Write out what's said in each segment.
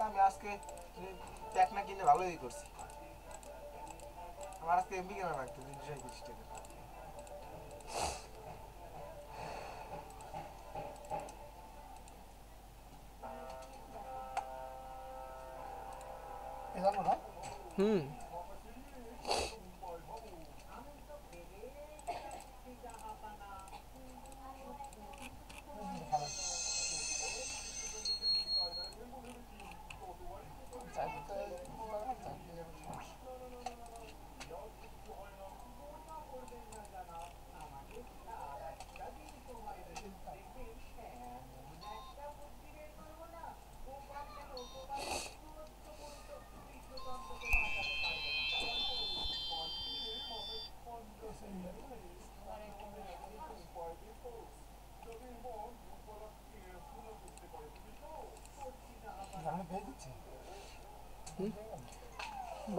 আমি আজকে প্যাক না কিনে ভালোই করছি। আমার আজকে এমবি কেনা লাগতো 337 টাকা। জানো না?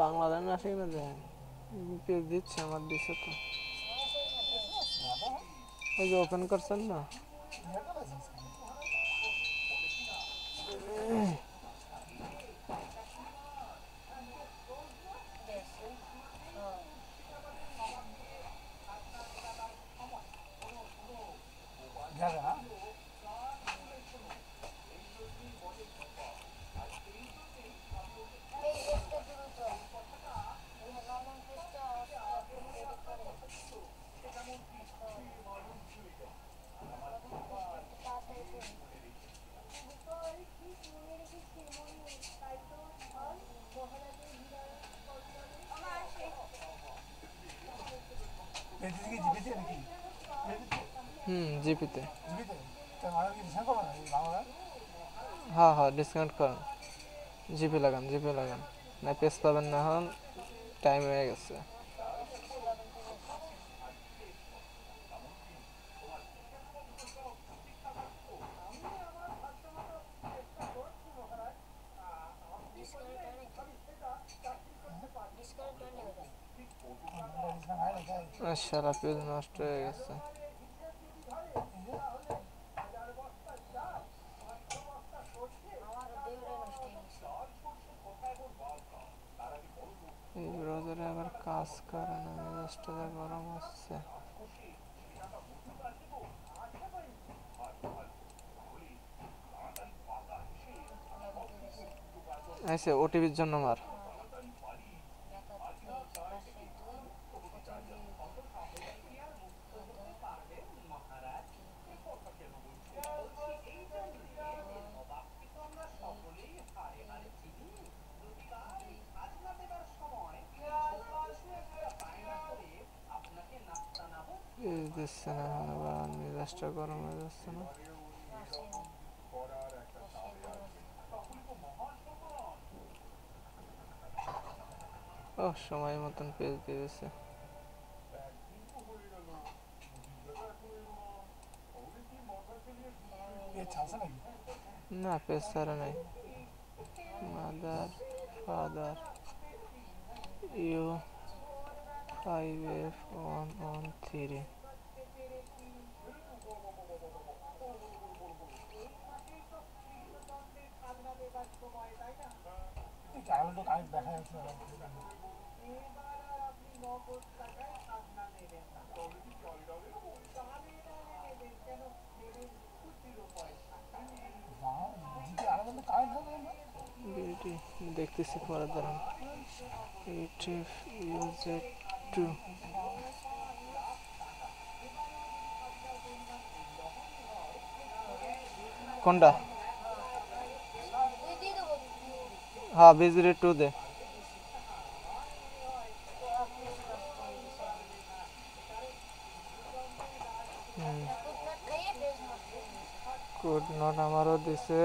বাংলাদেশ আসে না দেন পেজ দিচ্ছে আমার দিছে তো এই যে ওপেন করছেন না জিপিতে হ্যাঁ হ্যাঁ ডিসকাউন্ট করেন জিপি লাগান না পেজ পাবেন না এখন টাইম হয়ে গেছে সারা পেজ নষ্ট হয়ে গেছে এই ব্রাউজারে আবার কাজ করে না মেজাজটা গরম হচ্ছে আচ্ছা ওটিপির জন্য মার দিচ্ছে না আবার মেজাজটা গরম হয়ে যাচ্ছে না ও সময় মতন পেজ দিয়েছে না পেজ ছাড়া নাই মাদার ফাদার ইউ 5F113 দেখতেছি পরে দাঁড়ান HF কোনটা হ্যাঁ বিজরি 2 দে কোড নট আমারও দিছে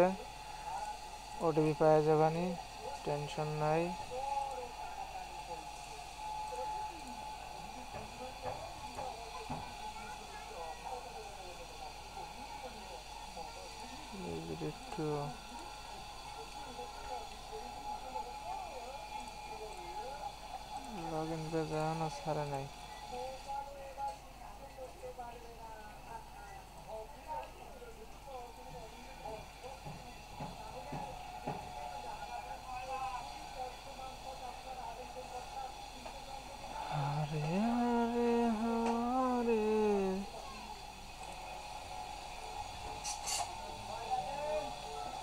ওটিপি পাওয়া যাবানি টেনশন নাই একটু লগইন পেজ এখনো ছাড়ে নাই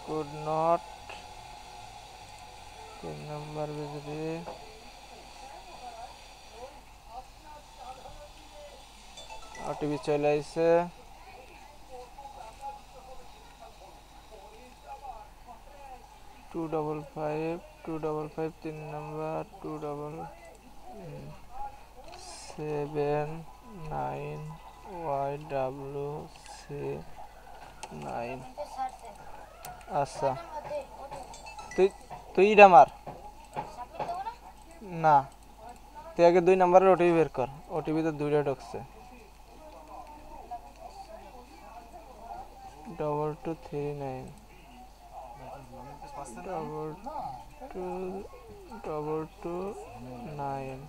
could not 3 number Bijli OTP চলে আইছে 255 3 নাম্বার 277 YWC9 আচ্ছা তুই তুই ইডা মার না তুই আগে 2 নাম্বারের ওটিপি বের কর ওটিপি তো দুইটা ঢুকছে 2239 229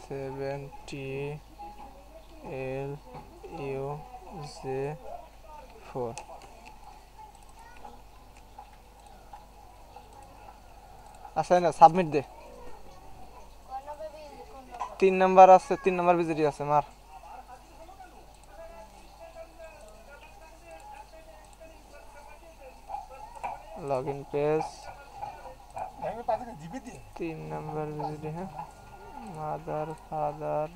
70LUJ4 আচ্ছা না সাবমিট দে 3 নাম্বার আছে 3 নাম্বার বিজিটি আছে মার লগইন পেজ 3 নাম্বার বিজিটি হ্যাঁ মাদার ফাদার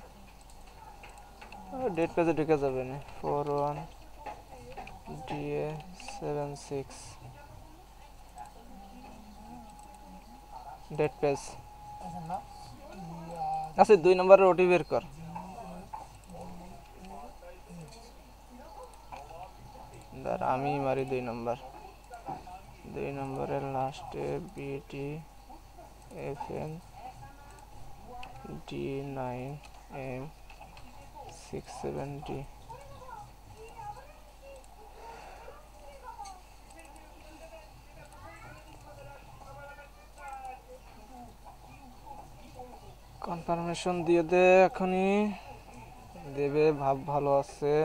ডেট পেজে ঢুকে যাবে না 41 DA 76 ডেট পেজ আচ্ছা 2 নম্বরের ওটিপি বের কর দাঁড়া আমি মারি 2 নম্বরের লাস্টে BT FN D9M 67D confirmation দিয়ে দে এখনই দেবে ভাব ভালো আছে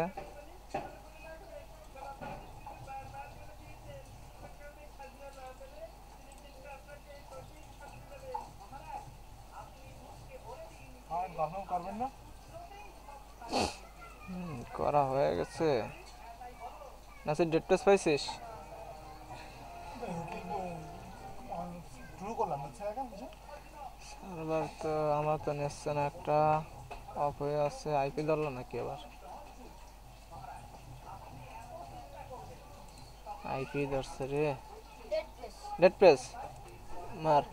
করবেন না করা হয়ে গেছে না সে ডেট পেজ পাইছিস শুরু করলাম বুঝছেন এখন সার্ভার তো আমার তো নিচ্ছে না একটা অফ হয়ে আছে আইপি ধরলো নাকি আবার আইপি ধরছে রে ডেট পেজ মার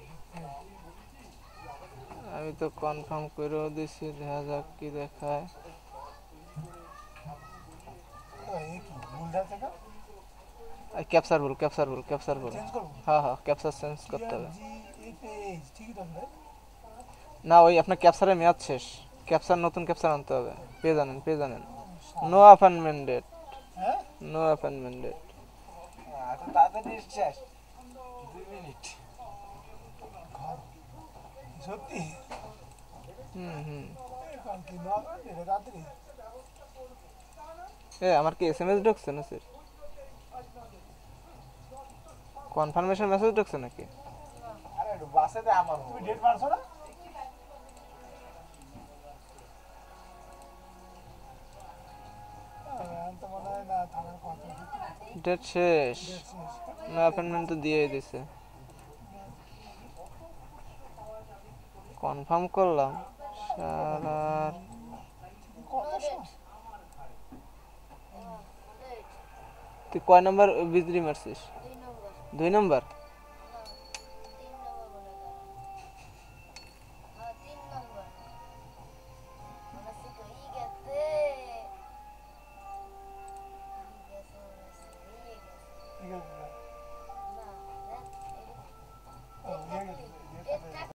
আমি তো কনফার্ম করেও দিছি দেখা যাক কি দেখায় ক্যাপচার বল হ্যাঁ হ্যাঁ ক্যাপচার চেঞ্জ করতে হবে না ওই আপনার ক্যাপচারের মেয়াদ শেষ ক্যাপচার নতুন ক্যাপচার আনতে হবে পেয়ে জানেন no appointment date no appointment date এত তাড়াতাড়ি শেষ 2 মিনিট সত্যি আমার কি এসএমএস ঢুকছে না স্যার কনফার্মেশন মেসেজ ঢুকছে নাকি আরে বাসে দে আমার তুমি ডেট পারছো না ডেট শেষ না অ্যাপয়েন্টমেন্ট তো দিয়েই দিছে কনফার্ম করলাম শালার তুই কয় নাম্বার বিজলি মারছিস 2 নাম্বার